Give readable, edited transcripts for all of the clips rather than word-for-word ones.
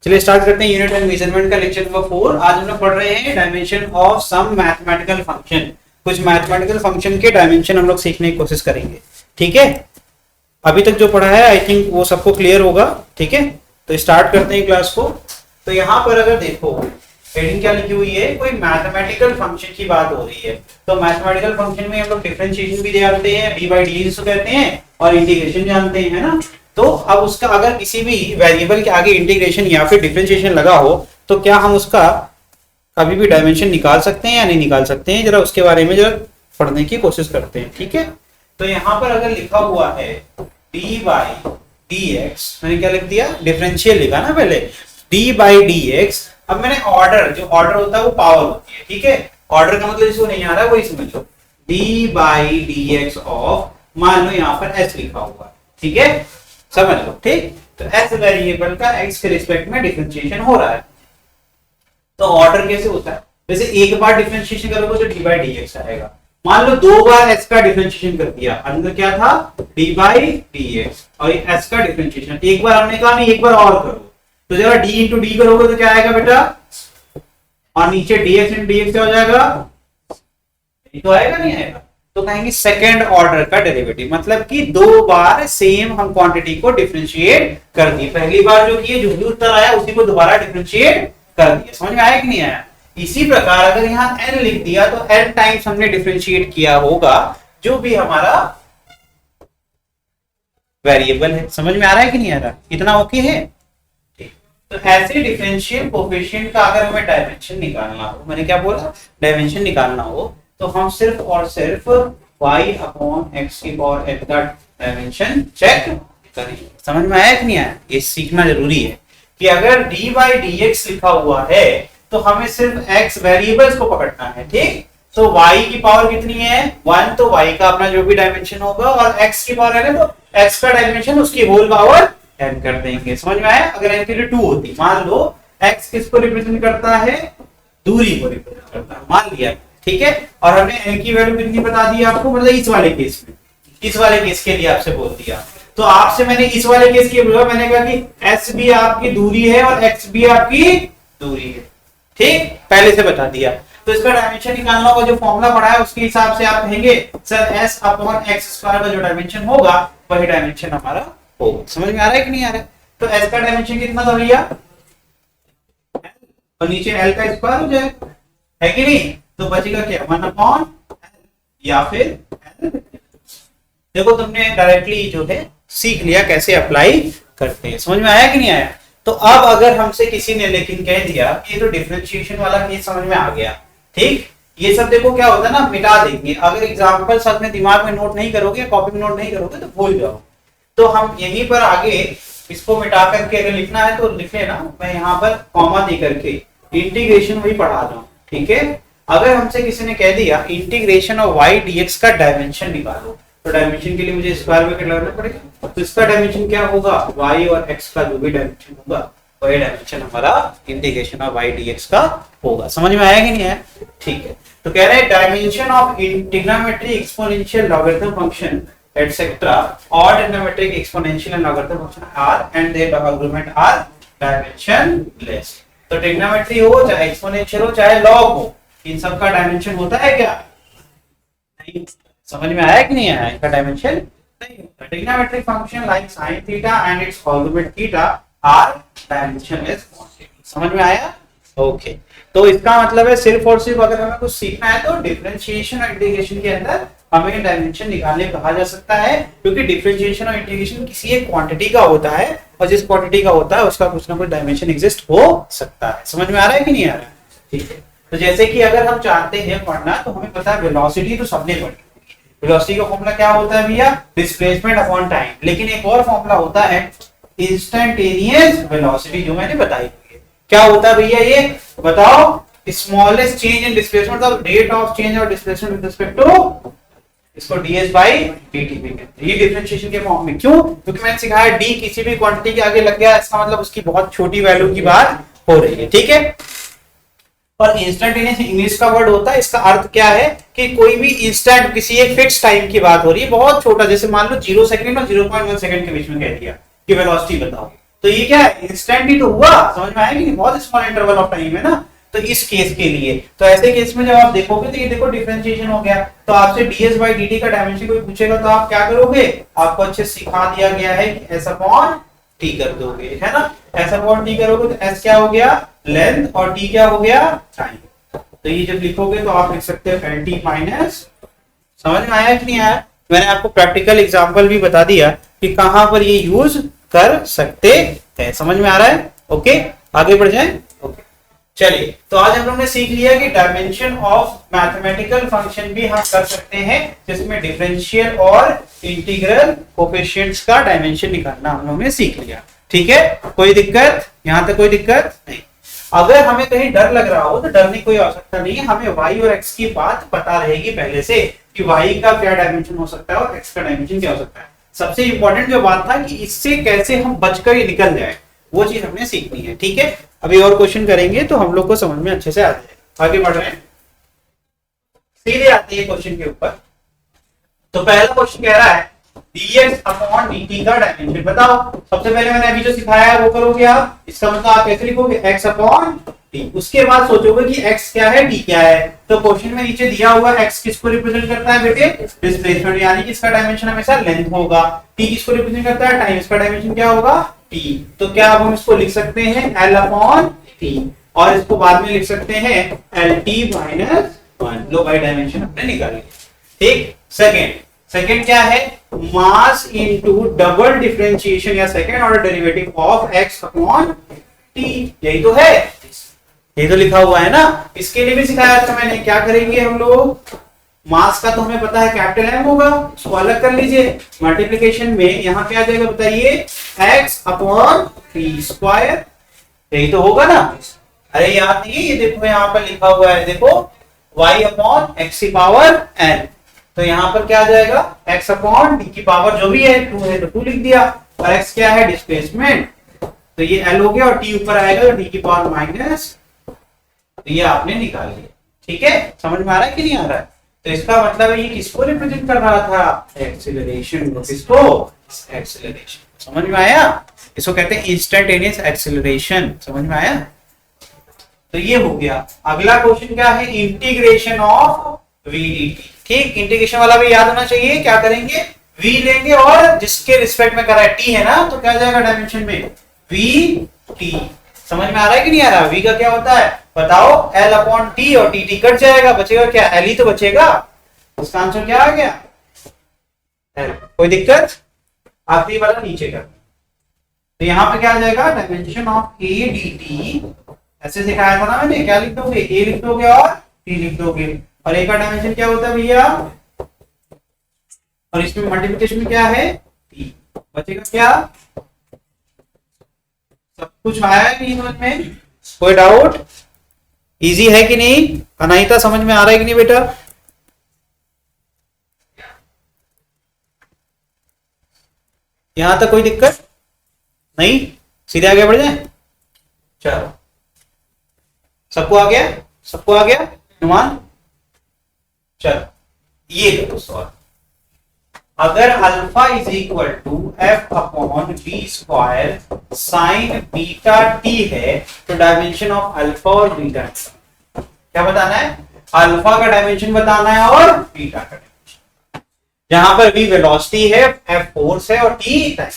चलिए स्टार्ट करते हैं यूनिट एंड मेजरमेंट का लेक्चर नंबर 4। आज हम लोग पढ़ रहे हैं dimension of some mathematical function. कुछ मैथमेटिकल फंक्शन के डायमेंशन हम लोग सीखने की कोशिश करेंगे। ठीक है, अभी तक जो पढ़ा है आई थिंक वो सबको क्लियर होगा। ठीक है, तो स्टार्ट करते हैं क्लास को। तो यहाँ पर अगर देखो हेडिंग क्या लिखी हुई है, कोई मैथमेटिकल फंक्शन की बात हो रही है। तो मैथमेटिकल फंक्शन में हम लोग डिफरेंशिएशन भी जानते हैं, डी बाई डी जिसको कहते हैं, और इंटीग्रेशन जानते हैं, है ना। तो अब उसका अगर किसी भी वेरिएबल के आगे इंटीग्रेशन या फिर डिफरेंशिएशन लगा हो तो क्या हम उसका कभी भी डायमेंशन निकाल सकते हैं या नहीं निकाल सकते हैं, जरा उसके बारे में जरा पढ़ने की कोशिश करते हैं। ठीक है, तो यहाँ पर अगर लिखा हुआ है डी बाई डी एक्स, मैंने क्या लिख दिया, डिफरेंशियल लिखा ना पहले, डी बाई डी एक्स। अब मैंने ऑर्डर, जो ऑर्डर होता है वो पावर होती है। ठीक है, ऑर्डर का मतलब इसको नहीं आ रहा है वही समझ लो, d by d x of, मान लो यहाँ पर एस लिखा हुआ है। ठीक है, समझ लो। ठीक, तो एस वेरिएबल का एक्स के रिस्पेक्ट में डिफरेंशिएशन हो रहा है। तो ऑर्डर कैसे होता है, जैसे एक बार डिफरेंशिएशन करोगे तो डी बाई डी एक्स आएगा। मान लो दो बार एक्स का डिफरेंशिएशन कर दिया, अंदर क्या था डी बाई डी एक्स, और एक्स का डिफरेंशिएशन एक बार हमने कहा नहीं एक बार और करो, तो जरा डी इंटू डी करोगे तो क्या आएगा बेटा, और नीचे D x into D x क्या हो जाएगा, तो आएगा नहीं आएगा, तो कहेंगे सेकेंड ऑर्डर का डेरिवेटिव। मतलब कि दो बार सेम हम क्वांटिटी को डिफरेंशिएट कर दी। पहली बार जो किए जो भी उत्तर आया उसी को दोबारा डिफरेंशिएट कर दिया। समझ में आया कि नहीं आया। इसी प्रकार अगर यहाँ n लिख दिया तो n टाइम्स हमने डिफरेंशिएट किया होगा जो भी हमारा वेरिएबल है। समझ में आ रहा है कि नहीं आ रहा, इतना ओके है। तो ऐसे डिफरेंशियल कोएफिशिएंट का अगर हमें डायमेंशन निकालना हो, मैंने क्या बोला, डायमेंशन निकालना हो, तो हम सिर्फ और सिर्फ y अपॉन एक्स की पावर n का डायमेंशन चेक करेंगे। समझ में आया कि नहीं आया, ये सीखना जरूरी है कि अगर d बाई डी एक्स लिखा हुआ है तो हमें सिर्फ x वेरिएबल्स को पकड़ना है। ठीक, तो y की पावर कितनी है 1, तो y का अपना जो भी डायमेंशन होगा, और x की पावर है तो x का डायमेंशन उसकी होल पावर n कर देंगे। समझ में आया। अगर n की वैल्यू 2 होती, मान लो x किसको रिप्रेजेंट करता है, दूरी को रिप्रेजेंट करता है, मान लिया। ठीक है, और हमने n की वैल्यू कितनी बता दी आपको, मतलब इस वाले केस में, इस वाले केस के लिए आपसे बोल दिया। तो आपसे मैंने इस वाले केस के बोला, मैंने कहा कि s भी आपकी दूरी है और x भी आपकी दूरी है। ठीक, पहले से बता दिया। तो इसका डायमेंशन निकालना होगा, जो फॉर्मूला पढ़ा है उसके हिसाब से आप कहेंगे sir s upon x square का जो डायमेंशन होगा वही डायमेंशन हमारा होगा। समझ में आ रहा है कि नहीं आ रहा है। तो s का डायमेंशन कितना था भैया, और नीचे l का स्क्वायर हो जाएगा, है कि नहीं। तो बचेगा क्या 1 अपॉन या फिर l। देखो तुमने डायरेक्टली जो है सीख लिया कैसे अप्लाई करते हैं। समझ में आया कि नहीं आया। तो अब अगर हमसे किसी ने लेकिन कह दिया कि ये तो डिफरेंशिएशन वाला केस समझ में आ गया, ठीक, ये सब देखो क्या होता है ना, मिटा देंगे। अगर एग्जांपल सब में दिमाग में नोट नहीं करोगे, कॉपी में नोट नहीं करोगे तो भूल जाओ। तो हम यहीं पर आगे इसको मिटा करके अगर लिखना है तो लिख लेना, मैं यहाँ पर कॉमा दे करके इंटीग्रेशन वही पढ़ा रहा हूँ। ठीक है, अगर हमसे किसी ने कह दिया इंटीग्रेशन ऑफ y dx का डायमेंशन निकालो, तो डायमेंशन के लिए मुझे स्क्वायर ब्रैकेट लगाना पड़ेगा। तो इसका डायमेंशन क्या होगा, y और x का जो भी डायमेंशन होगा वही डायमेंशन हमारा इंटीग्रेशन ऑफ y dx का होगा। समझ में आया कि नहीं आया। ठीक है, तो कह रहे हैं dimension of trigonometric exponential logarithm function etcetera और trigonometric exponential and logarithm function are and their argument are dimensionless. तो ट्रिग्नोमेट्री हो चाहे एक्सपोनेंशियल हो चाहे लॉग हो, इन सब का डायमेंशन होता है क्या, नहीं। समझ में आया कि नहीं आया, इसका डायमेंशन नहीं होता। Trigonometric function like sin theta and its argument theta are dimensionless quantity. समझ में आया, ओके। तो इसका मतलब है सिर्फ और सिर्फ अगर हमें कुछ सीखना है तो डिफरेंशिएशन और इंटीग्रेशन के अंदर हमें डायमेंशन निकालने कहा जा सकता है, क्योंकि डिफरेंशिएशन और इंटीग्रेशन किसी एक क्वांटिटी का होता है, और जिस क्वांटिटी का होता है उसका कुछ ना कुछ डायमेंशन एग्जिस्ट हो सकता है। समझ में आ रहा है कि नहीं आ रहा है। ठीक है, तो जैसे कि अगर हम चाहते हैं पढ़ना, तो हमें पता है वेलोसिटी तो सबने पढ़ी। वेलोसिटी का फॉर्मूला क्या होता है भैया, डिस्प्लेसमेंट अपॉन टाइम। लेकिन एक और फॉर्मूला होता है इंस्टेंटेनियस वेलोसिटी, जो मैंने बताई। क्या होता है भैया ये बताओ, smallest change in displacement of rate of change और डिस्प्लेसमेंट विद रिस्पेक्ट टू, इसको ds by dt भी कहते हैं। ये डिफरेंशिएशन के फॉर्म में, क्यों, क्योंकि मैंने सिखाया d किसी भी क्वांटिटी के आगे लग गया, इसका मतलब उसकी बहुत छोटी वैल्यू की बात हो रही है। ठीक है, और इंस्टेंटेनियस इंग्लिश का वर्ड होता है, इसका अर्थ क्या है कि कोई भी इंस्टेंट किसी एक फिक्स टाइम की बात हो रही है, बहुत छोटा, जैसे मान लो 0 सेकंड और 0.1 सेकंड के बीच में कह दिया कि वेलोसिटी बताओ, तो ये क्या है, इंस्टेंट ही तो हुआ, समझ में आया कि नहीं, बहुत स्मॉल इंटरवल ऑफ टाइम है ना। तो इस केस के लिए, तो ऐसे केस में जब आप देखोगे तो ये देखो डिफरेंशिएशन हो गया, तो आपसे ds by dt का डायमेंशन कोई पूछेगा तो आप क्या करोगे, आपको अच्छे से सिखा दिया गया है कि s अपॉन t कर दोगे, है ना, s अपॉन t करोगे तो s क्या हो गया, लेंथ, और t क्या हो गया, टाइम। तो ये जब लिखोगे तो आप लिख सकते हो lt माइनस, समझ में आया कि नहीं आया। मैंने आपको प्रैक्टिकल एग्जांपल भी बता दिया कि कहां पर ये यूज कर सकते हैं, समझ में आ रहा है। ओके, आगे बढ़ जाएं। ओके, चलिए, तो आज हम लोग ने सीख लिया कि डायमेंशन ऑफ मैथमेटिकल फंक्शन भी हम कर सकते हैं, जिसमें डिफरेंशियल और इंटीग्रल कोएफिशिएंट्स का डायमेंशन निकालना हम लोग ने सीख लिया। ठीक है, कोई दिक्कत, यहां तक कोई दिक्कत नहीं। अगर हमें कहीं डर लग रहा हो तो डरने की कोई आवश्यकता नहीं है, हमें y और x की बात पता रहेगी पहले से कि y का क्या डायमेंशन हो सकता है और x का डायमेंशन क्या हो सकता है। सबसे इंपॉर्टेंट जो बात था कि इससे कैसे हम बचकर ही निकल जाए, वो चीज हमने सीखनी है। ठीक है, अभी और क्वेश्चन करेंगे तो हम लोग को समझ में अच्छे से आ जाए। आगे बढ़ रहे हैं, सीधे आते हैं क्वेश्चन के ऊपर। तो पहला क्वेश्चन कह रहा है dx अपॉन dt का डायमेंशन बताओ। सबसे पहले मैंने अभी जो सिखाया है वो करोगे आप, इसका मतलब आप कैसे लिखोगे, x अपॉन t। उसके बाद सोचोगे कि x क्या है, t क्या है। तो क्वेश्चन में नीचे दिया हुआ x किसको रिप्रेजेंट करता है बेटे, डिस्प्लेसमेंट, यानी कि इसका डायमेंशन हमेशा लेंथ होगा। t किसको रिप्रेजेंट करता है, टाइम, इसका डायमेंशन क्या होगा, t। तो क्या अब हम इसको लिख सकते हैं l अपॉन t, और इसको बाद में लिख सकते हैं lt माइनस 1। लो भाई, डायमेंशन हमने निकाल लिया। ठीक, सेकंड क्या है, मास इनटू डबल डिफरेंशिएशन या second order derivative of x upon t। यही तो है, यही तो लिखा हुआ है ना। इसके लिए भी सिखाया था मैंने, क्या करेंगे हम लोग, मास का तो हमें पता है कैपिटल M होगा, उसको अलग कर लीजिए। मल्टीप्लिकेशन में यहाँ क्या आ जाएगा बताइए, x अपॉन t स्क्वायर, यही तो होगा ना। अरे याद नहीं, ये देखो यहाँ पर लिखा हुआ है, देखो y अपॉन x की पावर n। तो यहाँ पर क्या आ जाएगा, x अपॉन t की पावर जो भी है 2 है तो 2 लिख दिया, और x क्या है, डिस्प्लेसमेंट, तो ये l हो गया, और t ऊपर आएगा तो t की पावर माइनस, तो ये आपने निकाल लिया। ठीक है, समझ में आ रहा है कि नहीं आ रहा है। तो इसका मतलब है ये किसको रिप्रेजेंट कर रहा था, एक्सीलरेशन को, किसको, एक्सीलरेशन। समझ में आया, इसको कहते हैं इंस्टेंटेनियस एक्सीलरेशन, समझ में आया। तो ये हो गया। अगला क्वेश्चन क्या है, इंटीग्रेशन ऑफ v dt। ठीक, इंटीग्रेशन वाला भी याद होना चाहिए। क्या करेंगे, v लेंगे और जिसके रिस्पेक्ट में कर रहा है t है ना, तो क्या जाएगा डायमेंशन में, v t। समझ में आ रहा है कि नहीं आ रहा, v का क्या होता है बताओ, l अपॉन t, और t कट जाएगा, बचेगा क्या, l ही तो बचेगा। इसका आंसर क्या आ गया, l। कोई दिक्कत, आखिरी वाला नीचे कर। तो यहाँ पे क्या आ जाएगा, डायमेंशन ऑफ a dt, ऐसे सिखाया था ना मैंने, क्या लिख दोगे, a लिख दोगे और t लिख दोगे, और a का डायमेंशन क्या होता है भैया, और इसमें मल्टीप्लिकेशन में क्या है, t, बचेगा क्या, सब कुछ आया है कि समझ में, कोई डाउट, इजी है कि नहीं, अनाहिता समझ में आ रहा है कि नहीं बेटा। यहां तक कोई दिक्कत नहीं, सीधे आगे बढ़ जाए। चलो, सबको आ गया, सबको आ गया नुमान। चलो, ये देखो सवाल, अगर alpha is equal to F upon B square sine beta T है, तो डायमेंशन ऑफ अल्फा और बीटा क्या बताना है, अल्फा का डायमेंशन बताना है और बीटा का डायमेंशन। जहां पर v वेलोसिटी है, f फोर्स है और t टाइम।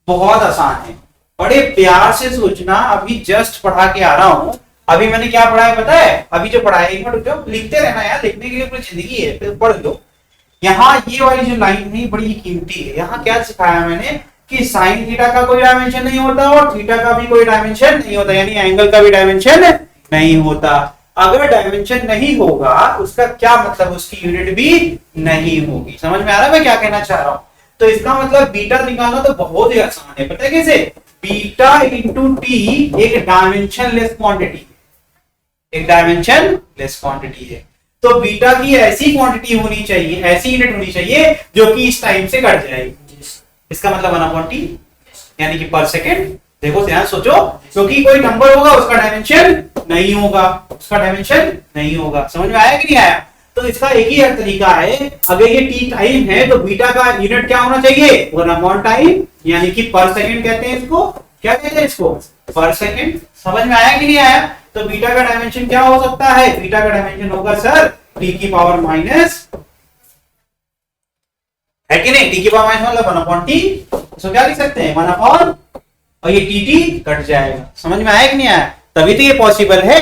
बहुत आसान है, बड़े प्यार से सोचना। अभी जस्ट पढ़ा के आ रहा हूं, अभी मैंने क्या पढ़ा है पता है, अभी जो पढ़ा है, एक मिनट रुको, लिखते रहना यार, लिखने के लिए पूरी जिंदगी है, फिर पढ़ लो। यहाँ ये वाली जो लाइन है बड़ी कीमती है। यहाँ क्या सिखाया मैंने कि साइन थीटा का कोई डायमेंशन नहीं होता और थीटा का भी कोई डायमेंशन नहीं होता, यानी एंगल का भी डायमेंशन नहीं होता। अगर डायमेंशन नहीं होगा उसका क्या मतलब, उसकी यूनिट भी नहीं होगी। समझ में आ रहा है मैं क्या कहना चाह रहा हूं। तो इसका मतलब बीटा निकालना तो बहुत ही आसान है, पता है कैसे, बीटा इंटू टी एक डायमेंशन लेस क्वांटिटी, एक डायमेंशन लेस क्वांटिटी है। तो बीटा की ऐसी क्वांटिटी होनी चाहिए, ऐसी यूनिट होनी चाहिए जो कि इस टाइम से घट जाएगी। इसका मतलब 1/t यानी कि पर सेकेंड। देखो ध्यान सोचो, क्योंकि कोई नंबर होगा उसका डायमेंशन नहीं होगा, उसका डायमेंशन नहीं होगा। समझ में आया कि नहीं आया। तो इसका एक ही तरीका है, अगर ये t टाइम है तो बीटा का यूनिट क्या होना चाहिए, 1/टाइम यानी कि पर सेकेंड कहते हैं इसको। क्या कहते हैं इसको, पर सेकेंड। समझ में आया कि नहीं आया? तो बीटा का डायमेंशन क्या हो सकता है, बीटा का डायमेंशन होगा सर टी की पावर माइनस, है कि नहीं, टी की पावर माइनस मतलब 1/t, इसको क्या लिख सकते हैं 1/, और ये टी टी कट जाएगा। समझ में आया कि नहीं आया? तभी तो ये पॉसिबल है।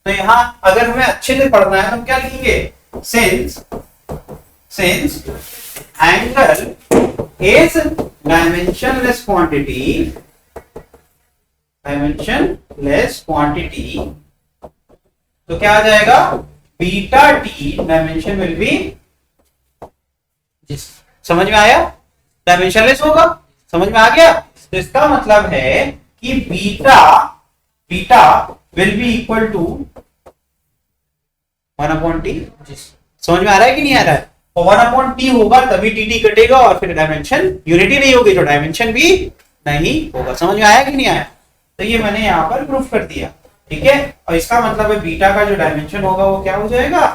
तो यहां अगर हमें अच्छे से पढ़ना है तो हम क्या लिखेंगे, since angle is dimensionless quantity, तो क्या आ जाएगा, beta T dimension will be, समझ में आया, डायमेंशनलेस होगा। समझ में आ गया? तो इसका मतलब है कि beta will be equal to 1/t। समझ में आ रहा है कि नहीं आ रहा है? और 1/t होगा तभी टी कटेगा, और फिर डायमेंशन यूनिटी नहीं होगी तो डायमेंशन भी नहीं होगा। समझ में आया कि नहीं आया? तो ये मैंने यहाँ पर प्रूफ कर दिया, ठीक है। और इसका मतलब है बीटा का जो डायमेंशन होगा वो क्या हो जाएगा,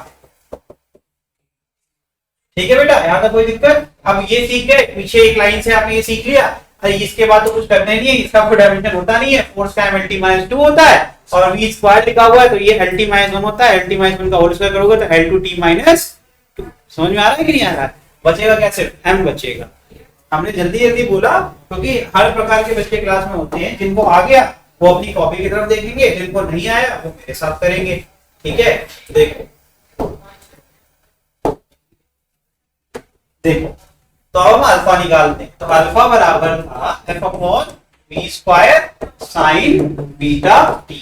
ठीक है बेटा, यहाँ तक कोई दिक्कत? अब ये सीख गए, पीछे एक लाइन से आपने ये सीख लिया, इसके बाद तो कुछ करना ही नहीं है, इसका कोई डायमेंशन होता नहीं है, फोर्स का LT-2 होता है, और v स्क्वायर लिखा हुआ है तो ये LT-1 होता है, LT-1 का होल स्क्वायर करोगे तो L2T-2। समझ में आ रहा है कि नहीं आ रहा है? बचेगा क्या, सिर्फ m बचेगा। हमने जल्दी जल्दी बोला क्योंकि हर प्रकार के बच्चे क्लास में होते हैं, जिनको आ गया वो अपनी कॉपी की तरफ देखेंगे, जिनको नहीं आया वो मेरे साथ करेंगे, ठीक है। देखो तो अब हम अल्फा निकालते हैं, तो अल्फा बराबर था f/v² sin बीटा t।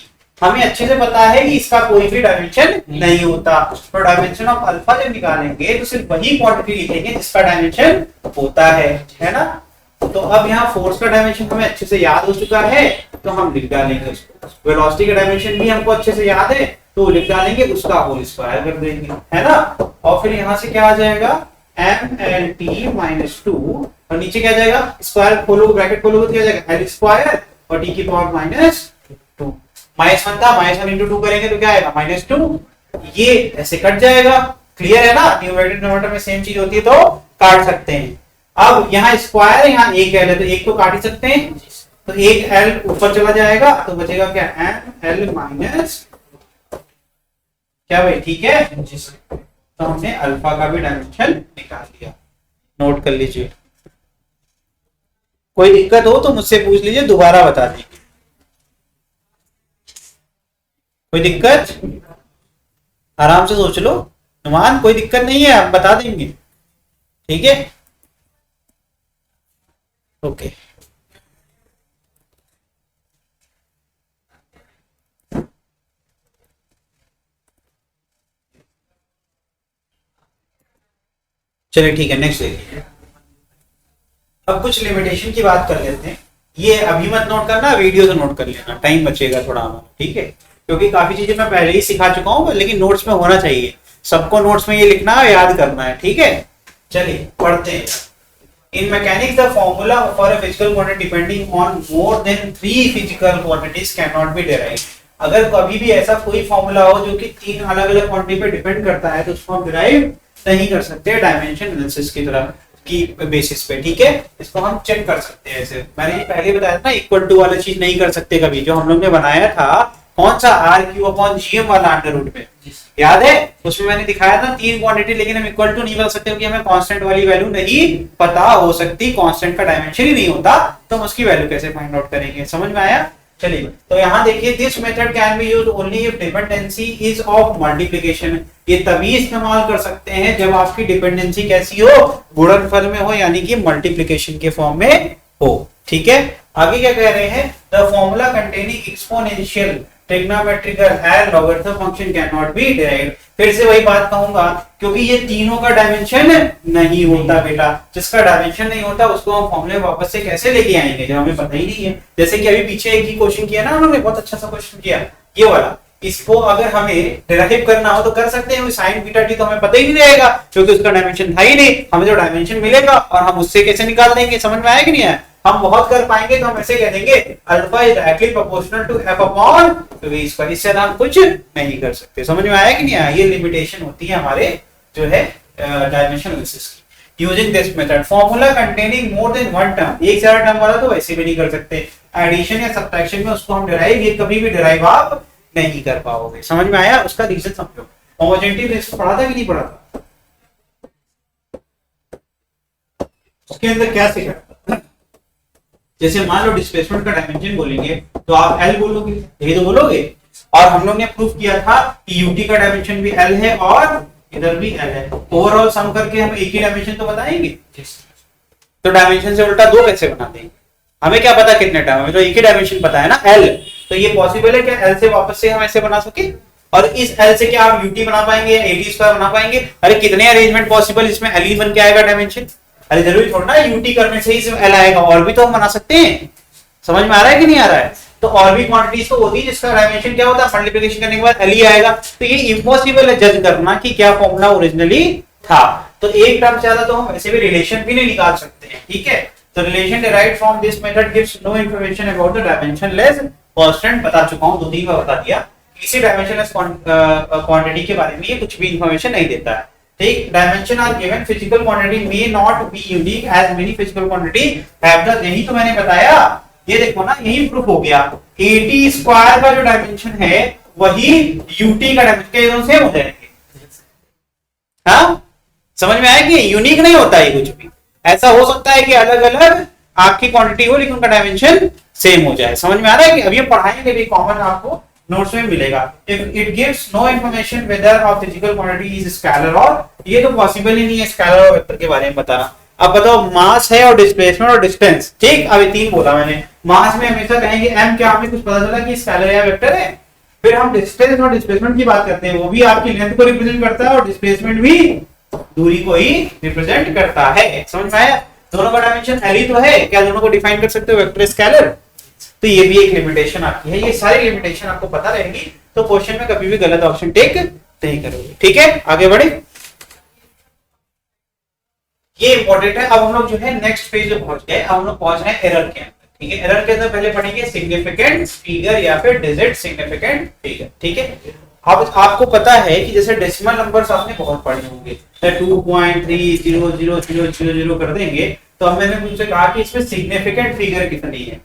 हमें अच्छे से पता है कि इसका कोई भी डायमेंशन नहीं होता, तो डायमेंशन ऑफ अल्फा जब निकालेंगे तो सिर्फ वही क्वांटिटी लिखेंगे जिसका डायमेंशन होता है ना। तो अब यहाँ फोर्स का डायमेंशन हमें अच्छे से याद हो चुका है, तो हम लिख डालेंगे उसको। वेलोसिटी का डायमेंशन भी हमको अच्छे से याद है, तो लिख डालेंगे, उसका होल स्क्वायर कर देंगे, है ना। और फिर यहाँ से क्या आ जाएगा, mLT-2, और नीचे क्या जाएगा, स्क्वायर खोलोगे, ब्रैकेट खोलोगे तो क्या जाएगा, L स्क्वायर और t की पावर -2। -1 था, -1 × 2 करेंगे तो क्या आएगा, -2। ये ऐसे कट जाएगा, क्लियर है ना। न्यूमरेटर डिनोमिनेटर में सेम चीज होती है तो काट सकते हैं। अब यहाँ स्क्वायर है, यहाँ एक L है, तो एक तो काट ही सकते हैं, तो एक L ऊपर चला जाएगा तो बचेगा क्या, mL माइनस, क्या भाई, ठीक है। तो हमने अल्फा का भी डायमेंशन निकाल दिया, नोट कर लीजिए। कोई दिक्कत हो तो मुझसे पूछ लीजिए, दोबारा बता देंगे। कोई दिक्कत, आराम से सोच लो नुमान, कोई दिक्कत नहीं है, आप बता देंगे, ठीक है, ओके। चलिए ठीक है, नेक्स्ट देखिए। अब कुछ लिमिटेशन की बात कर लेते हैं। ये अभी मत नोट करना, वीडियो से नोट कर लेना, टाइम बचेगा थोड़ा हमारा, ठीक है। क्योंकि काफी चीजें मैं पहले ही सिखा चुका हूँ, लेकिन नोट्स में होना चाहिए, सबको नोट्स में ये लिखना है, याद करना है, ठीक है। चलिए पढ़ते हैं। In mechanics the formula for a physical quantity depending on more than 3 physical quantities can not be derived. अगर कभी भी ऐसा कोई फॉर्मूला हो जो कि 3 अलग अलग क्वांटिटी पे डिपेंड करता है तो उसको हम डिराइव नहीं कर सकते डायमेंशन एनालिसिस की तरह की बेसिस पे, ठीक है। इसको हम चेक कर सकते हैं ऐसे, मैंने पहले बताया था ना, इक्वल टू वाला चीज नहीं कर सकते कभी, जो हम लोग ने बनाया था कौन सा, R³ वाला अंडर रूट में, याद है। उसमें मैंने दिखाया था 3 क्वांटिटी, लेकिन हम इक्वल टू नहीं बता सकते क्योंकि हमें कांस्टेंट वाली वैल्यू नहीं पता हो सकती, कांस्टेंट का डायमेंशन ही नहीं होता, तो हम उसकी वैल्यू कैसे फाइंड आउट करेंगे। समझ में आया? चलिए, तो यहाँ देखिए, this method can be used only if dependency is of multiplication. ये तभी इस्तेमाल कर सकते हैं जब आपकी डिपेंडेंसी कैसी हो, गुणनफल में हो, यानी कि मल्टीप्लिकेशन के फॉर्म में हो, ठीक है। आगे क्या कह रहे हैं, the formula containing exponential trigonometrical and logarithm function can not be derived. फिर से वही बात कहूंगा, क्योंकि ये तीनों का डायमेंशन नहीं होता बेटा, जिसका डायमेंशन नहीं होता उसको हम फॉर्मूले वापस से कैसे लेके आएंगे जब हमें पता ही नहीं है। जैसे कि अभी पीछे एक ही क्वेश्चन किया ना उन्होंने, बहुत अच्छा सा क्वेश्चन किया ये वाला, इसको अगर हमें डिराइव करना हो तो कर सकते हैं, साइन बीटा टी तो हमें पता ही नहीं रहेगा क्योंकि उसका डायमेंशन था ही नहीं, हमें जो डायमेंशन मिलेगा और हम उससे कैसे निकाल देंगे। समझ में आया कि नहीं आया? हम बहुत कर पाएंगे तो हम ऐसे कह देंगे alpha is directly proportional to f/v², इससे हम कुछ नहीं कर सकते। समझ में आया कि नहीं आया? ये लिमिटेशन होती है हमारे जो है डायमेंशन एनालिसिस की। Using this method. Formula containing more than one term, एक से ज्यादा टर्म वाला तो वैसे भी नहीं कर सकते। एडिशन या सब्ट्रैक्शन में उसको हम डिराइव, ये कभी भी डिराइव आप नहीं कर पाओगे। समझ में आया? उसका रीजन समझो। होमोजेनिटी रिंग्स पढ़ा था कि नहीं पढ़ा था? उसके अंदर क्या सीखा? जैसे मान लो डिस्प्लेसमेंट का डायमेंशन बोलेंगे तो आप एल बोलोगे, यही तो बोलोगे। और हम लोग ने प्रूफ किया था कि यूटी का डायमेंशन भी एल है और इधर भी एल है। ओवरऑल सम करके हम एक ही डायमेंशन तो बताएंगे, तो डायमेंशन से उल्टा दो कैसे बना देंगे? हमें क्या पता कितने टर्म, हमें तो एक ही डायमेंशन पता है ना, एल। तो ये पॉसिबल है क्या एल से वापस से हम ऐसे बना सके? और इस एल से क्या आप यूटी बना पाएंगे या एटी स्क्वायर बना पाएंगे? अरे कितने अरेंजमेंट पॉसिबल, इसमें एल ही बन के आएगा डायमेंशन। अरे जरूरी थोड़ा ना यूटी करने से ही एल आएगा, और भी तो हम बना सकते हैं। समझ में आ रहा है कि नहीं आ रहा है? तो और भी क्वांटिटीज तो होती है जिसका डायमेंशन क्या होता है, मल्टीप्लिकेशन करने के बाद एल ही आएगा। तो ये इम्पॉसिबल है जज करना कि क्या फॉर्मूला ओरिजिनली था। तो एक टर्म से ज्यादा तो हम वैसे भी रिलेशन भी नहीं निकाल सकते हैं, ठीक है। तो relation derived from this method gives no information about the dimensionless constant. बता चुका हूं, 2-3 बार बता दिया। किसी डायमेंशनलेस क्वांटिटी के बारे में ये कुछ भी इंफॉर्मेशन नहीं देता है, ठीक। Dimension are given, physical quantity may not be unique as many physical quantity have the, यही तो मैंने बताया। ये देखो ना, यही प्रूफ हो गया। 80 स्क्वायर का जो डायमेंशन है वही यूटी का डायमेंशन, के दोनों सेम हो जाएंगे। हाँ, समझ में आया कि यूनिक नहीं होता है कुछ भी। ऐसा हो सकता है कि अलग अलग आपकी क्वांटिटी हो लेकिन उनका डायमेंशन सेम हो जाए। समझ में आ रहा है कि अभी हम पढ़ाएंगे भी, कॉमन आपको नोट्स में मिलेगा। If it gives no information whether of physical quantity is scalar और, ये तो पॉसिबल ही नहीं है स्केलर और वेक्टर के बारे में बताना। अब बताओ, मास है और डिस्प्लेसमेंट और डिस्टेंस, ठीक। अभी 3 बोला मैंने। मास में हमेशा कहेंगे एम, क्या हमें कुछ पता चला कि स्केलर या वेक्टर है। फिर हम डिस्टेंस और डिस्प्लेसमेंट की बात करते हैं, वो भी आपकी लेंथ को रिप्रेजेंट करता है और डिस्प्लेसमेंट भी दूरी को ही रिप्रेजेंट करता है। समझ में आया? दोनों का डायमेंशन एल ही तो है, क्या दोनों को डिफाइन कर सकते हो, वेक्टर स्केलर? तो ये भी एक लिमिटेशन आपकी है। ये सारी लिमिटेशन आपको पता रहेगी तो क्वेश्चन में कभी भी गलत ऑप्शन टेक नहीं करोगे, ठीक है। आगे बढ़े, ये इंपॉर्टेंट है। अब हम लोग जो है नेक्स्ट पेज पे पहुंच गए। अब हम लोग पहुंच गए एरर के अंदर, ठीक है। एरर के अंदर पहले पढ़ेंगे सिग्निफिकेंट फिगर या फिर डिजिट सिग्निफिकेंट फिगर, ठीक है। अब आपको पता है कि जैसे डेसिमल नंबर्स आपने बहुत पढ़े होंगे, 2.3000000 कर देंगे, तो अब मैंने मुझसे कहा कि इसमें सिग्निफिकेंट फिगर कितनी है,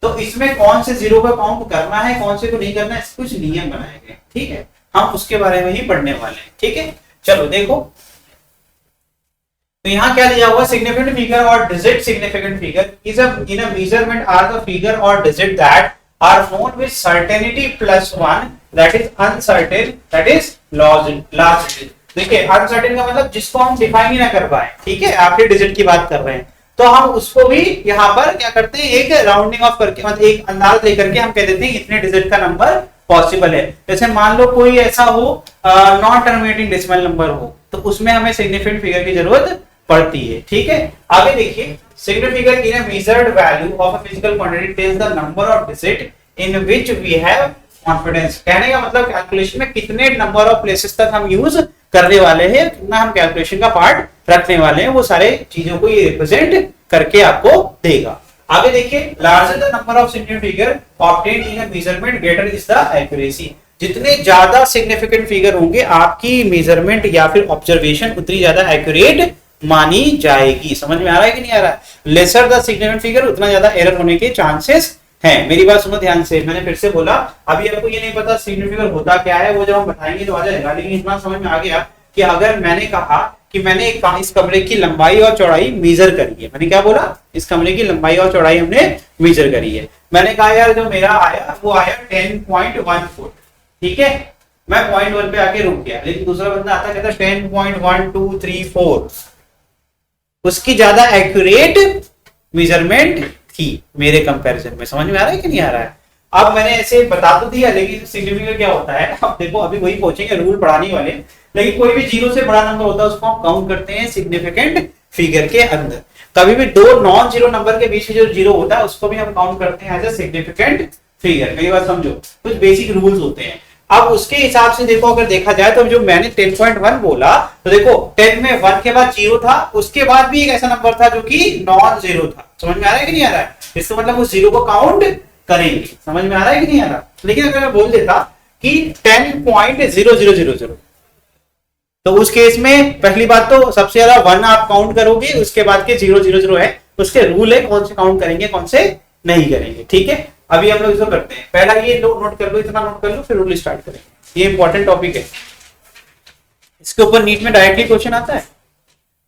तो इसमें कौन से जीरो का काउंट करना है, कौन से को नहीं करना है, कुछ नियम बनाए गए, ठीक है। हम उसके बारे में ही पढ़ने वाले हैं, ठीक है। चलो देखो, तो यहाँ क्या दिया हुआ, सिग्निफिकेंट फिगर और digit significant figure is in a measurement are the figure और digit that are known with certainty plus one that is uncertain that is large. देखिए, अनसर्टेन का मतलब जिसको हम डिफाइन ही ना कर पाए, ठीक है। आपके डिजिट की बात कर रहे हैं तो हम उसको भी यहाँ पर क्या करते हैं, एक राउंडिंग ऑफ करके, मतलब एक अंदाज लेकर के हम कह देते हैं इतने डिजिट का नंबर पॉसिबल है। जैसे मान लो कोई ऐसा हो नॉन टर्मिनेटिंग डेसिमल नंबर हो, तो उसमें हमें सिग्निफिकेंट फिगर की जरूरत पड़ती है, ठीक है। आगे देखिए, significant figure in a measured value of a physical quantity tells the number of digit in which we have confidence. कहने का मतलब कैलकुलेशन में कितने नंबर ऑफ प्लेसेस तक हम यूज करने वाले हैं, कितना हम कैलकुलेशन का पार्ट रखने वाले हैं, वो सारे चीजों को ये रिप्रेजेंट करके आपको देगा। आगे देखिए, larger the number of significant figure obtained in a measurement greater is the accuracy. जितने ज्यादा सिग्निफिकेंट फिगर होंगे आपकी मेजरमेंट या फिर ऑब्जर्वेशन उतनी ज्यादा एक्यूरेट मानी जाएगी। समझ में आ रहा है कि नहीं आ रहा है? लेसर द सिग्निफिकेंट फिगर, उतना ज्यादा एरर होने के चांसेस हैं। मेरी बात सुनो ध्यान से, मैंने फिर से बोला, अभी आपको ये नहीं पता सिग्निफिकेंट फिगर होता क्या है, वो जब हम बताएंगे तो आ जाएगा। लेकिन इतना समझ में आ गया कि अगर मैंने कहा कि मैंने इस कमरे की लंबाई और चौड़ाई मेजर करी है, मैंने क्या बोला, इस कमरे की लंबाई और चौड़ाई हमने मेजर करी है। मैंने कहा यार जो मेरा आया वो आया 10.1 फुट, ठीक है। मैं पॉइंट 1 पे आके रुक गया, लेकिन दूसरा बंदा आता कहता 10.1234, उसकी ज्यादा एक्यूरेट मेजरमेंट थी मेरे कंपैरिजन में। समझ में आ रहा है कि नहीं आ रहा है? अब मैंने ऐसे बता तो दिया, लेकिन सिग्निफिकेंट क्या होता है, अब देखो अभी वही पहुंचेंगे रूल पढ़ाने वाले। लेकिन कोई भी जीरो से बड़ा नंबर होता है उसको हम काउंट करते हैं सिग्निफिकेंट फिगर के अंदर। कभी भी दो नॉन जीरो नंबर के बीच में जो जीरो होता है उसको भी हम काउंट करते हैं एज अ सिग्निफिकेंट फिगर। मेरी बात समझो, कुछ बेसिक रूल्स होते हैं। अब उसके हिसाब से देखो, अगर देखा जाए तो जो मैंने 10.1 बोला, तो देखो 10 में 1 के बाद जीरो था, उसके बाद भी एक ऐसा नंबर था जो कि नॉन जीरो था। समझ में आ रहा है कि नहीं आ रहा है? इसका मतलब उस जीरो को काउंट करेंगे। समझ में आ रहा है कि नहीं आ रहा? लेकिन अगर मैं बोल देता कि 10.0000, तो उस केस में पहली बात तो सबसे ज्यादा 1 आप काउंट करोगे, उसके बाद के 0 0 0 है, उसके रूल है कौन से काउंट करेंगे कौन से नहीं करेंगे। ठीक है, अभी हम लोग इसको करते हैं। पहला ये नोट कर लो, इतना नोट कर लो, फिर रूल स्टार्ट करेंगे। ये इंपॉर्टेंट टॉपिक है, इसके ऊपर नीट में डायरेक्टली क्वेश्चन आता है,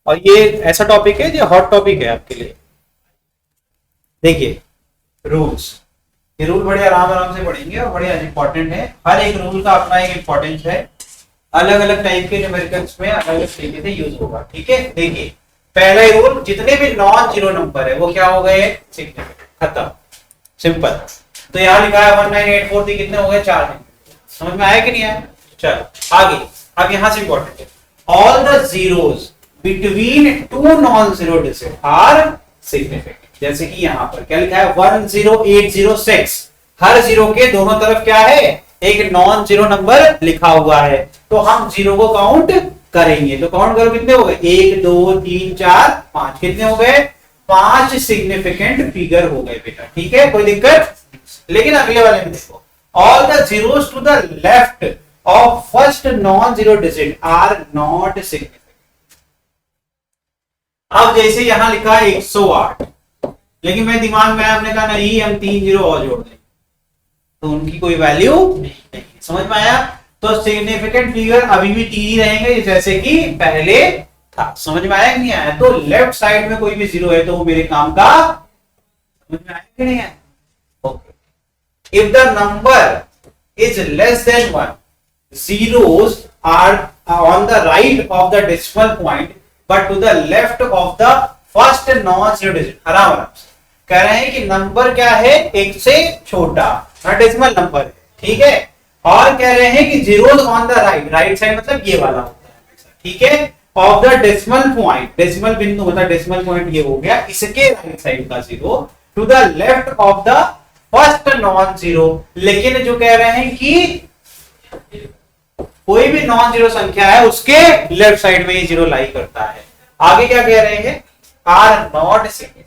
और ये ऐसा टॉपिक है जो हॉट टॉपिक है आपके लिए। देखिए रूल्स, ये रूल बड़े आराम से पढ़ेंगे और बड़े इंपॉर्टेंट है। हर एक रूल का अपना एक इंपॉर्टेंस है, अलग अलग टाइप के न्यूमेरिकल्स में अलग अलग तरीके से यूज होगा। ठीक है, देखिए पहला रूल, जितने भी नॉन जीरो नंबर है वो क्या हो गए, खत्म, सिंपल। तो यहाँ लिखा है 1984 थी, कितने हो गए, 4। समझ में आया कि नहीं आया? चलो आगे, अब यहां से इंपॉर्टेंट है, all the zeros between two non zero digit are significant. जैसे कि यहां पर क्या लिखा है 10806, हर जीरो के दोनों तरफ क्या है, एक नॉन जीरो नंबर लिखा हुआ है, तो हम जीरो को काउंट करेंगे। तो काउंट करो, कितने हो गए, 1 2 3 4 5, कितने हो गए, 5 सिग्निफिकेंट फिगर हो गए बेटा। ठीक है, कोई दिक्कत? लेकिन अगले वाले में देखो, all the zeros to the left of first non zero digit are not significant. अब जैसे यहां लिखा है 108, लेकिन मेरे दिमाग में हमने कहा नहीं, हम 3 जीरो और जोड़ दें, तो उनकी कोई वैल्यू नहीं। समझ में आया? तो सिग्निफिकेंट फिगर अभी भी टी ही रहेंगे जैसे कि पहले था। समझ में आया कि नहीं आया? तो लेफ्ट साइड में कोई भी जीरो है तो वो मेरे काम का, समझ में आया कि नहीं आया? Okay, if the number is less than 1, zeros are on the right of the decimal point but to the left of the first non-zero digit। आराम से कह रहे हैं कि नंबर क्या है, एक से छोटा, डेसिमल नंबर है। ठीक है, और कह रहे हैं कि zeros on the right, right side मतलब ये वाला होता है। ठीक है, of the decimal point, decimal बिंदु मतलब डेसिमल पॉइंट ये हो गया, इसके राइट साइड का zero, to the left of the first non zero. लेकिन जो कह रहे हैं कि कोई भी नॉन जीरो संख्या है उसके लेफ्ट साइड में ये जीरो लाई करता है। आगे क्या कह रहे हैं, are not significant,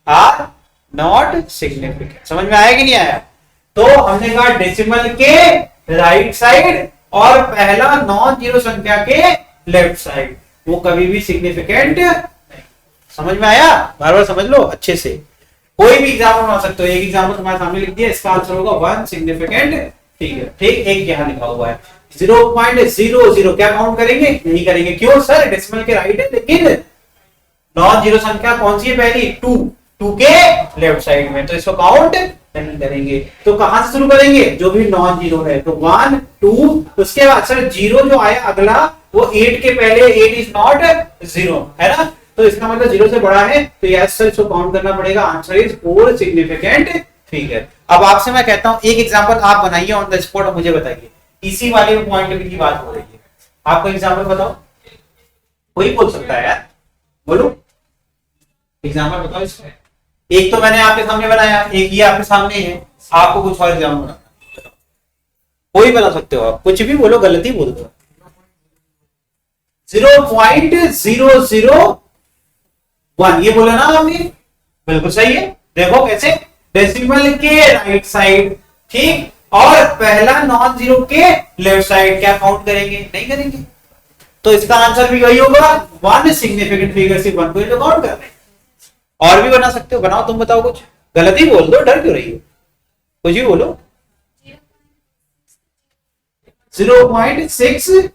are not significant. समझ में आया कि नहीं आया? तो हमने कहा डेसिमल के राइट साइड और पहला नॉन जीरो संख्या के लेफ्ट साइड, वो कभी भी सिग्निफिकेंट नहीं। समझ में आया? बार बार समझ लो अच्छे से। कोई भी एग्जाम्पल बना सकते हो, एक एग्जाम्पल तुम्हारे सामने लिख दिया, इसका आंसर होगा 1 सिग्निफिकेंट फिगर। ठीक, एक यहां लिखा हुआ है 0.00, क्या काउंट करेंगे, नहीं करेंगे। क्यों सर, डेसिमल के राइट है, लेकिन नॉन जीरो संख्या कौन सी है पहली, 2 के लेफ्ट साइड में, तो इसको काउंट नहीं करेंगे। तो कहां से शुरू करेंगे, जो भी नॉन जीरो है, तो 1 2, उसके बाद सर जीरो जो आया अगला वो 8 के पहले, 8 इज नॉट जीरो है ना, तो इसका मतलब जीरो से बड़ा है, तो यस सर इसको काउंट करना पड़ेगा। Answer is 4 significant figure. अब आपसे मैं कहता हूं एक एग्जांपल आप बनाइए ऑन द स्पॉट और मुझे बताइए, इसी वाले पॉइंट की बात हो रही है, आपको एग्जांपल बताओ, कोई बोल सकता है यार, बोलो एग्जांपल बताओ इसमें। एक तो मैंने आपके सामने बनाया, एक ये आपके सामने है, आपको कुछ और एग्जांपल बनाना, कोई बना सकते हो आप, कुछ भी बोलो, गलती बोल दो। 0.001 ये बोला ना आपने, बिल्कुल सही है। देखो कैसे, डेसिमल के राइट साइड, ठीक, और पहला नॉन जीरो के लेफ्ट साइड, क्या काउंट करेंगे, नहीं करेंगे, तो इसका आंसर भी वही होगा, 1 सिग्निफिकेंट फिगर से 1 को तो काउंट कर रहे हैं। और भी बना सकते हो, बनाओ, तुम बताओ कुछ, गलती बोल दो, डर क्यों रही हो, कुछ भी बोलो। 0.60,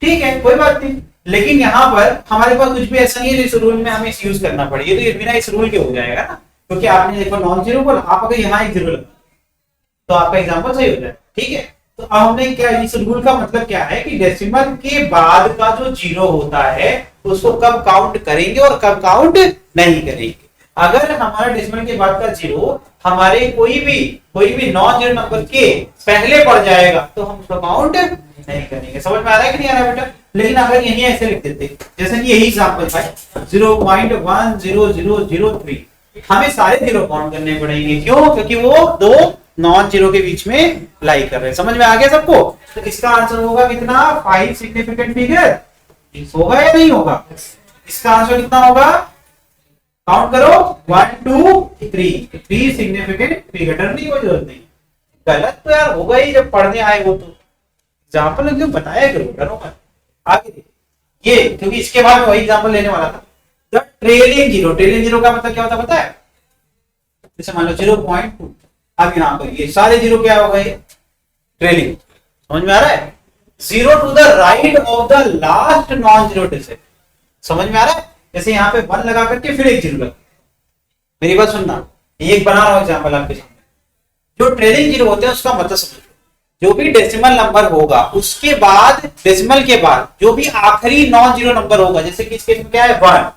ठीक है, कोई बात नहीं, लेकिन यहां पर हमारे पास कुछ भी ऐसा नहीं है जो इस रूल में हमें यूज करना पड़े, ये तो बिना इस रूल के हो जाएगा ना, क्योंकि आपने देखो नॉन जीरो बोला, आप अगर यहाँ एक जीरो लगा तो आपका एग्जांपल सही हो जाए। ठीक है, तो अब हमने क्या, इस रूल का मतलब क्या है कि डेसिमल के बाद का जो जीरो होता है उसको कब काउंट करेंगे और कब काउंट नहीं करेंगे। अगर हमारा डेसिमल के बाद का जीरो हमारे कोई भी नॉन जीरो नंबर के पहले पड़ जाएगा तो हम उसको काउंट नहीं करेंगे। समझ में आ रहा है कि नहीं आ रहा है बेटा? लेकिन अगर यही ऐसे लिख देते, जैसे कि यही एग्जांपल था 0.10003, हमें सारे जीरो काउंट करने पड़ेंगे। क्यों? क्योंकि वो दो नॉन जीरो के बीच में लाई कर रहे हैं। समझ में आ गया सबको? तो इसका आंसर होगा कितना, 5 सिग्निफिकेंट फिगर होगा या नहीं होगा? इसका आंसर कितना होगा, काउंट करो, 1 2 3 सिग्निफिकेंट फिगर। डरने की कोई जरूरत नहीं, गलत तो यार होगा ही जब पढ़ने आए वो, तो एग्जाम्पल एकदम बताया करो, डरो मत। आगे देखिए ये, क्योंकि इसके बाद वही एग्जाम्पल लेने वाला था। The trailing zero, trailing zero का मतलब क्या होता है पता है? जैसे मान लो 0.2, अब यहाँ पर ये सारे जीरो क्या हो गए? ट्रेलिंग। समझ में आ रहा है? Zero to the right of the last non zero digit. समझ में आ रहा है? जैसे यहाँ पे 1 लगा करके फिर एक जीरो लगा। मेरी बात सुनना, ये एक बना रहा हूं एग्जाम्पल आपके सामने। जो ट्रेलिंग जीरो होते हैं उसका मतलब समझो, जो भी डेसिमल नंबर होगा उसके बाद, डेसिमल के बाद जो भी आखिरी नॉन जीरो नंबर होगा, जैसे कि इसके क्या है 1,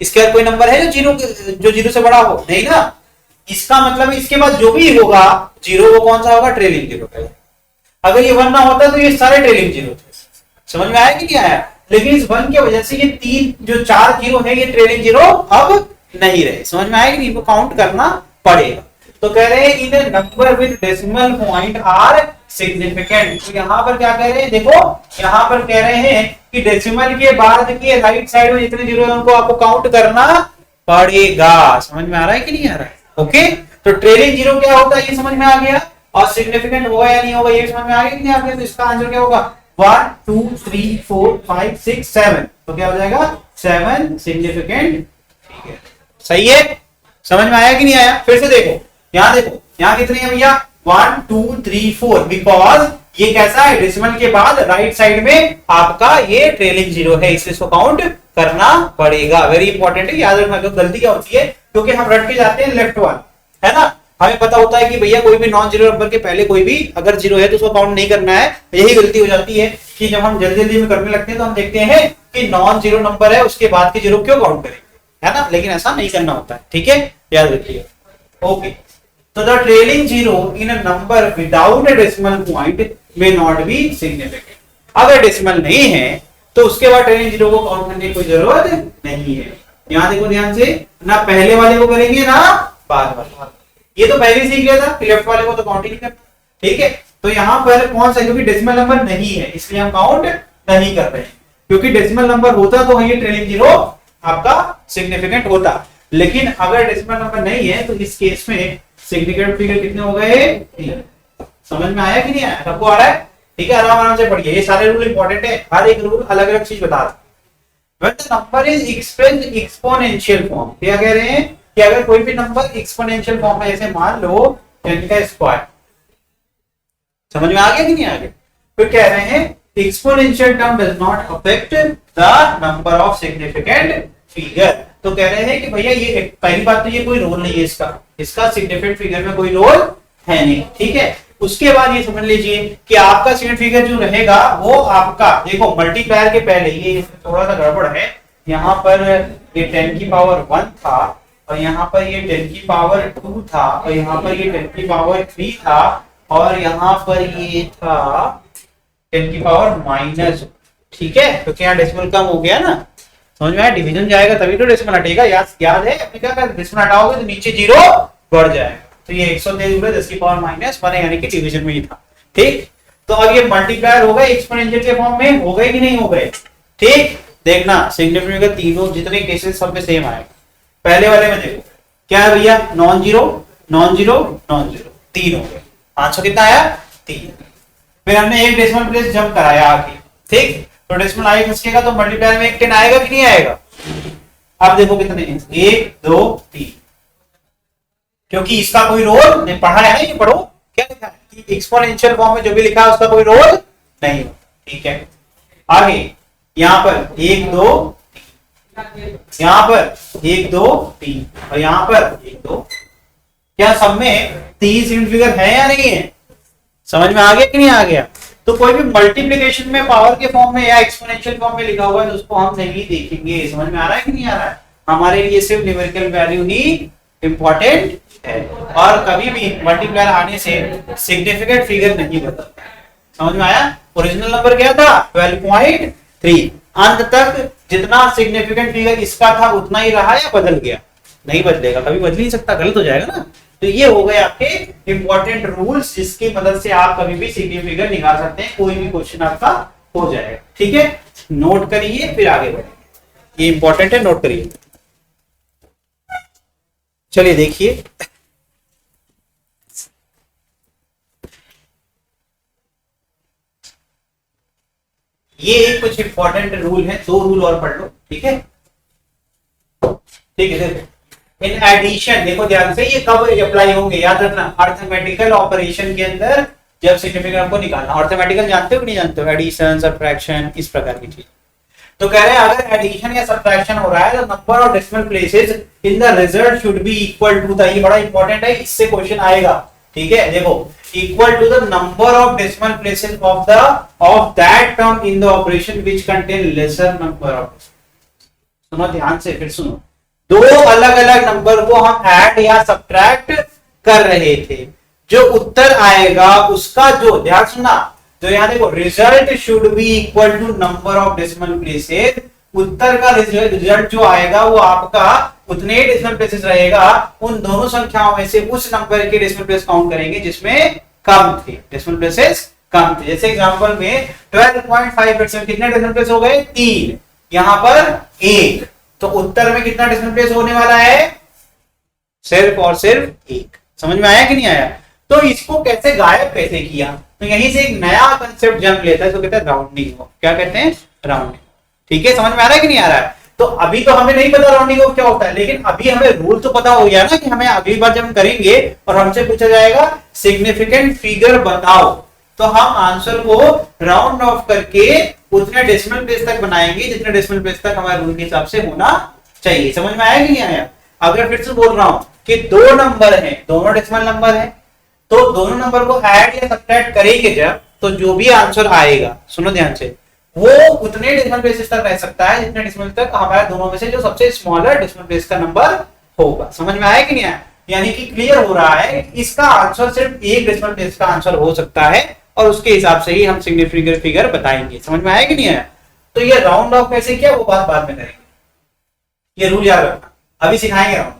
इसके बाद कोई नंबर है जो जीरो से बड़ा हो? नहीं ना। इसका मतलब इसके बाद जो भी होगा जीरो, वो कौन सा होगा? ट्रेलिंग जीरो है। अगर ये 1 ना होता तो ये सारे ट्रेलिंग जीरो थे। समझ में आया कि नहीं आया? लेकिन इस 1 की वजह से ये 3 जो 4 जीरो है ये ट्रेलिंग जीरो अब नहीं रहे। समझ में आया कि नहीं? वो काउंट करना पड़ेगा। तो कह रहे हैं in number with decimal point are significant. तो यहां पर क्या कह रहे हैं? देखो यहां पर कह रहे हैं कि डेसिमल के बाद के राइट साइड में जितने जीरो है उनको आपको काउंट करना पड़ेगा। समझ में आ रहा है कि नहीं आ रहा है? ओके, तो ट्रेलिंग जीरो क्या होता है ये समझ में आ गया, और सिग्निफिकेंट होगा या नहीं होगा ये समझ में आ गया कि नहीं आपके? तो इसका आंसर क्या होगा? 1 2 3 4 5 6 7। तो क्या हो जाएगा? 7 सिग्निफिकेंट। ठीक है, सही है। समझ में आया कि नहीं आया? फिर से देखो, यहां देखो, यहां कितने हैं भैया? 1 2 3 4, बिकॉज ये कैसा है? डेसिमल के बाद राइट साइड में आपका ये ट्रेलिंग जीरो है, इसलिए इसको काउंट करना पड़ेगा। वेरी इंपॉर्टेंट है, याद रखना। गलती क्या होती है? क्योंकि हम रट के जाते हैं लेफ्ट वन, है ना। हमें पता होता है कि भैया कोई भी नॉन जीरो नंबर के पहले कोई भी अगर जीरो है तो उसको काउंट नहीं करना है। यही गलती हो जाती है कि जब हम जल्दी जल्दी में करने लगते हैं तो हम देखते हैं कि नॉन जीरो नंबर है उसके बाद के जीरो क्यों काउंट करेंगे, है ना। लेकिन ऐसा नहीं करना होता है, ठीक है, याद रखिए। ओके, तो the trailing zero in a number without a decimal point may not be significant. अगर डेसिमल नहीं है तो उसके बाद ट्रेलिंग जीरो को काउंट करने की कोई जरूरत नहीं है। यहां देखो ध्यान से, ना पहले वाले को करेंगे ना बाद वाले। ये तो पहले सीख लिया था, लेफ्ट वाले को तो काउंट ही नहीं करना, ठीक है। तो यहाँ पर कौन सा, क्योंकि डेसिमल नंबर नहीं है इसलिए हम काउंट नहीं कर रहे हैं। क्योंकि डेसिमल नंबर होता तो ये ट्रेलिंग जीरो आपका सिग्निफिकेंट होता, लेकिन अगर डेसिमल नंबर नहीं है तो इस केस में सिग्निफिकेंट फिगर कितने हो गए? 3। समझ में आया कि नहीं आया? सबको आ रहा है? ठीक है, आराम आराम से पढ़िए, ये सारे रूल इंपॉर्टेंट है, हर एक रूल अलग अलग चीज बता रहा है। When the number is expressed in exponential form, क्या कह रहे हैं कि अगर कोई भी नंबर एक्सपोनेंशियल फॉर्म में, जैसे मान लो 10 का स्क्वायर, समझ में आ गया कि नहीं आ गया? फिर कह रहे हैं exponential term does not affect the number of significant figure. तो कह रहे हैं कि भैया ये पहली बात तो ये कोई रोल नहीं है इसका सिग्निफिकेंट फिगर में कोई रोल है नहीं, ठीक है। उसके बाद ये समझ लीजिए कि आपका सिग्निफिकेंट फिगर जो रहेगा वो आपका, देखो मल्टीप्लायर के पहले ये थोड़ा सा गड़बड़ है, यहाँ पर ये 10 की पावर 1 था, और यहाँ पर ये 10 की पावर 2 था, और यहाँ पर ये 10 की पावर 3 था, और यहाँ पर ये था 10 की पावर माइनस, ठीक है। क्योंकि यहाँ डेसिमल कम हो गया ना, समझ में आया? डिवीजन जाएगा तभी तो डेसिमल हटेगा, याद है? अपने क्या कर, डेसिमल हटाओगे तो नीचे जीरो बढ़ जाएगा। तो ये 10 की पावर माइनस 1 यानी कि डिवीजन में ही था, ठीक। तो अब ये मल्टीप्लायर हो गए एक्सपोनेंशियल के फॉर्म में, हो गए कि नहीं हो गए? ठीक, देखना सिग्निफिकेंट का तीनों जितने केसेस सब में सेम आएगा। पहले वाले में देखो क्या है भैया? Non zero non zero non zero, 3 हो गए। आंसर कितना आया? 3। फिर हमने एक डेसिमल प्लेस जंप कराया आगे, ठीक। तो डेसिमल आगे खसकेगा तो मल्टीप्लायर में एक 10 आएगा कि नहीं आएगा? अब देखो कितने, 1 2 3, क्योंकि इसका कोई रोल नहीं, पढ़ा है ना, ये पढ़ो क्या लिखा है कि एक्सपोनेंशियल फॉर्म में जो भी लिखा है उसका कोई रोल नहीं, ठीक है। आगे यहां पर 1 2, यहां पर 1 2 3, और यहां पर 1 2, क्या सब में 3 सिग्निफिकेंट फिगर है या नहीं है? समझ में आ गया कि नहीं आ गया? तो कोई भी मल्टीप्लिकेशन में पावर के फॉर्म में या एक्सपोनेंशियल फॉर्म में लिखा हुआ है तो उसको हम नहीं देखेंगे। समझ में आ रहा है कि नहीं आ रहा है? हमारे लिए सिर्फ न्यूमेरिकल वैल्यू ही इंपॉर्टेंट है, और कभी भी मल्टीप्लायर आने से सिग्निफिकेंट फिगर नहीं बदलता। समझ में आया? ओरिजिनल नंबर क्या था? 12.3। अंत तक जितना सिग्निफिकेंट फिगर इसका था उतना ही रहा या बदल गया? नहीं बदलेगा, कभी बदल नहीं सकता, गलत हो जाएगा ना। तो ये हो गए आपके इंपॉर्टेंट रूल्स जिसकी मदद से आप कभी भी सिग्निफिकेंट फिगर निकाल सकते हैं, कोई भी क्वेश्चन आपका हो जाएगा, ठीक है। नोट करिए फिर आगे बढ़ेंगे, ये इंपॉर्टेंट है, नोट करिए। चलिए देखिए, ये कुछ इंपॉर्टेंट रूल है, 2 रूल और पढ़ लो, ठीक है। ठीक है, देखो इन एडिशन, देखो ध्यान से, ये कब अप्लाई होंगे याद रखना, अर्थमेटिकल ऑपरेशन के अंदर जब सिग्निफिकेंट आपको निकालना। अर्थमेटिकल जानते हो कि नहीं जानते हो? एडिशन, सब्ट्रैक्शन, इस प्रकार की चीज। तो कह रहे हैं अगर एडिशन या सब्ट्रैक्शन हो रहा है तो number of decimal places in the result should be equal to the, ये बड़ा इंपॉर्टेंट है, इससे क्वेश्चन आएगा, ठीक है। देखो equal to the number of decimal places of that term in the operation which contain lesser number of. सुनो ध्यान से, फिर सुनो, 2 अलग अलग नंबर को हम ऐड या सब्ट्रैक्ट कर रहे थे, जो उत्तर आएगा उसका जो, ध्यान सुनना, तो यहां देखो result should be equal to number of decimal places, उत्तर का रिजल्ट जो आएगा वो आपका उतने डेसिमल प्लेसेस रहेगा, उन दोनों संख्याओं में से उस नंबर के डेसिमल प्लेस काउंट करेंगे जिसमें कम थे, डेसिमल प्लेसेस कम थे। जैसे एग्जांपल में 12.5% कितने डेसिमल प्लेस हो गए? 3, यहां पर 1, तो उत्तर में कितना डेसिमल प्लेस होने वाला है? सिर्फ और सिर्फ 1। समझ में आया कि नहीं आया? तो इसको कैसे गायब कैसे किया, तो यहीं से एक नया कंसेप्ट जन्म लेता है, इसको कहते हैं राउंडिंग। क्या कहते हैं? राउंडिंग। ठीक है, समझ में आ रहा है कि नहीं आ रहा है? तो अभी तो हमें नहीं पता राउंडिंग क्या होता है, लेकिन अभी हमें रूल तो पता हो गया ना कि हमें अगली बार जब हम करेंगे और हमसे पूछा जाएगा सिग्निफिकेंट फिगर बताओ, तो हम आंसर को राउंड ऑफ करके उतने डेसिमल प्लेस तक बनाएंगे जितने डेसिमल प्लेस तक हमारे रूल के हिसाब से होना चाहिए। समझ में आया कि नहीं आया? अगर फिर से बोल रहा हूं कि 2 नंबर हैं, दोनों डेसिमल नंबर हैं, तो दोनों नंबर को ऐड या सब्ट्रैक्ट करेंगे जब, तो जो भी आंसर आएगा, सुनो ध्यान से, वो उतने डेसिमल प्लेसेस तक रह सकता है जितने डेसिमल तक हमारे दोनों में से जो सबसे स्मॉलर डेसिमल प्लेस का नंबर होगा। समझ में आया कि नहीं आया? यानी कि क्लियर हो रहा है इसका आंसर सिर्फ एक डेसिमल प्लेस का आंसर हो सकता है और उसके हिसाब से ही हम सिग्निफिकेंट फिगर बताएंगे। समझ में आया कि नहीं आया? तो ये राउंड ऑफ कैसे किया वो बात बाद में करेंगे, ये रूल याद रखना, अभी सिखाएंगे राउंड।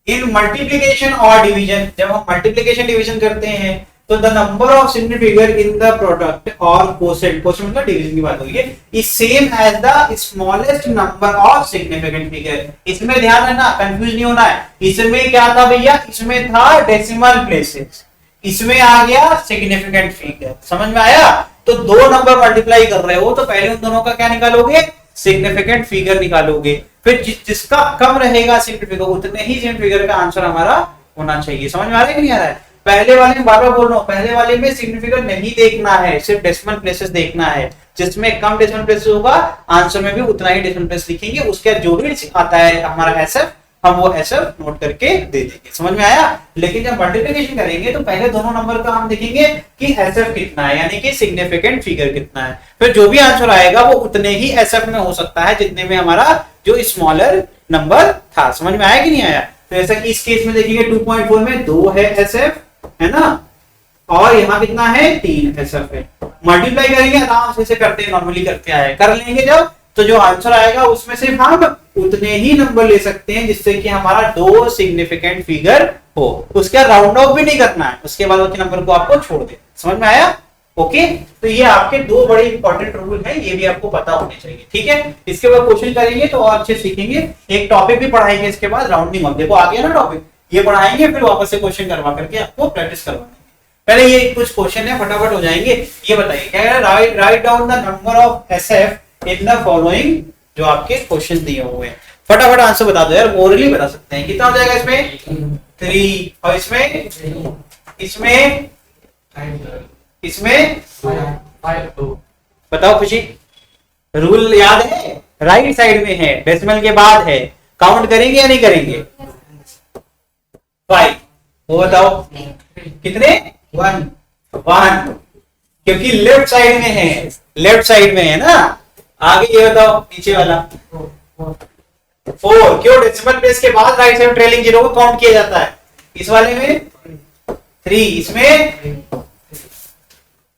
इन मल्टीप्लिकेशन और डिवीजन, जब हम मल्टीप्लिकेशन डिवीजन करते हैं तो the number of significant figure in the product और कोसेंट, कोसेंट मतलब डिवीजन की बात हो रही है, is same as the smallest number of significant figure. इसमें ध्यान रखना, कंफ्यूज नहीं होना है। इसमें क्या था भैया? इसमें था डेसिमल प्लेसेस, इसमें आ गया सिग्निफिकेंट फिगर। समझ में आया? तो 2 नंबर मल्टीप्लाई कर रहे हो तो पहले उन दोनों का क्या निकालोगे? सिग्निफिकेंट फिगर निकालोगे। फिर जिसका कम रहेगा सिग्निफिकेंट फिगर, उतने ही सिग्निफिकेंट फिगर का आंसर हमारा होना चाहिए। समझ में आ रहा है कि नहीं आ रहा है? पहले वाले में बार बार बोल रहा हूं, पहले वाले में सिग्निफिकेंट नहीं देखना है, सिर्फ डेसिमल प्लेसेस देखना है। जिसमें कम डेसिमल प्लेसेस होगा आंसर में भी उतना ही डेसिमल प्लेस लिखेंगे, उसके जो भी आता है हमारा एसएफ, हम वो एसएफ नोट करके दे देंगे। समझ में आया? लेकिन जब मल्टीप्लिकेशन करेंगे तो पहले दोनों नंबर का हम देखेंगे कि एसएफ कितना है, यानी कि सिग्निफिकेंट फिगर कितना है। फिर जो भी आंसर आएगा वो उतने ही एसएफ में हो सकता है जितने में हमारा जो स्मॉलर नंबर था। समझ में आया कि नहीं आया? तो ऐसा कि इस केस में देखेंगे 2.4 में 2 है एसएफ, है ना, और यहाँ कितना है? 3 एसएफ है। मल्टीप्लाई करेंगे आराम से करते हैं, नॉर्मली करते आए, कर लेंगे जब, तो जो आंसर आएगा उसमें सिर्फ हम उतने ही नंबर ले सकते हैं जिससे कि हमारा 2 सिग्निफिकेंट फिगर हो। उसका राउंड ऑफ भी नहीं करना है, उसके बाद उसके नंबर को आपको छोड़ दे। समझ में आया? ओके, तो ये आपके 2 बड़े इंपॉर्टेंट रूल हैं, ये भी आपको पता होने चाहिए। ठीक है, इसके बाद क्वेश्चन करेंगे तो और अच्छे सीखेंगे। एक टॉपिक भी पढ़ाएंगे इसके बाद, राउंडिंग ऑफ। देखो आ गया ना टॉपिक, ये पढ़ाएंगे, फिर वापस से क्वेश्चन करवा करके आपको प्रैक्टिस करवाएंगे। पहले ये कुछ क्वेश्चन है, फटाफट हो जाएंगे। ये बताइए क्या है? Write down the number of SF in the following, जो आपके क्वेश्चन दिए हुए हैं, फटाफट आंसर बता दो यार, ओरली बता सकते हैं। कितना हो जाएगा इसमें? 3, और इसमें 5। बताओ खुशी, रूल याद है? राइट साइड में है, डेसिमल के बाद है, काउंट करेंगे या नहीं करेंगे? 5, वो बताओ कितने? 1, क्योंकि लेफ्ट साइड में है, लेफ्ट साइड में है ना। आगे ये बताओ नीचे वाला 4, क्यों? डेसिमल प्लेस के बाद राइट साइड ट्रेलिंग जीरो को काउंट किया जाता है। इस वाले में 3, इसमें,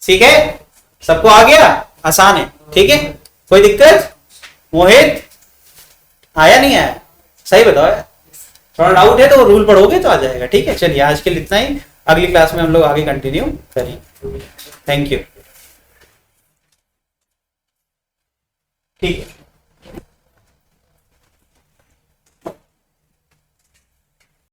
ठीक है, सबको आ गया? आसान है, ठीक है, कोई दिक्कत? मोहित आया नहीं आया? सही बताओ यार, थोड़ा डाउट है तो रूल पढ़ोगे तो आ जाएगा। ठीक है, चलिए आज के लिए इतना ही, अगली क्लास में हम लोग आगे कंटिन्यू करेंगे। Thank you. ठीक है।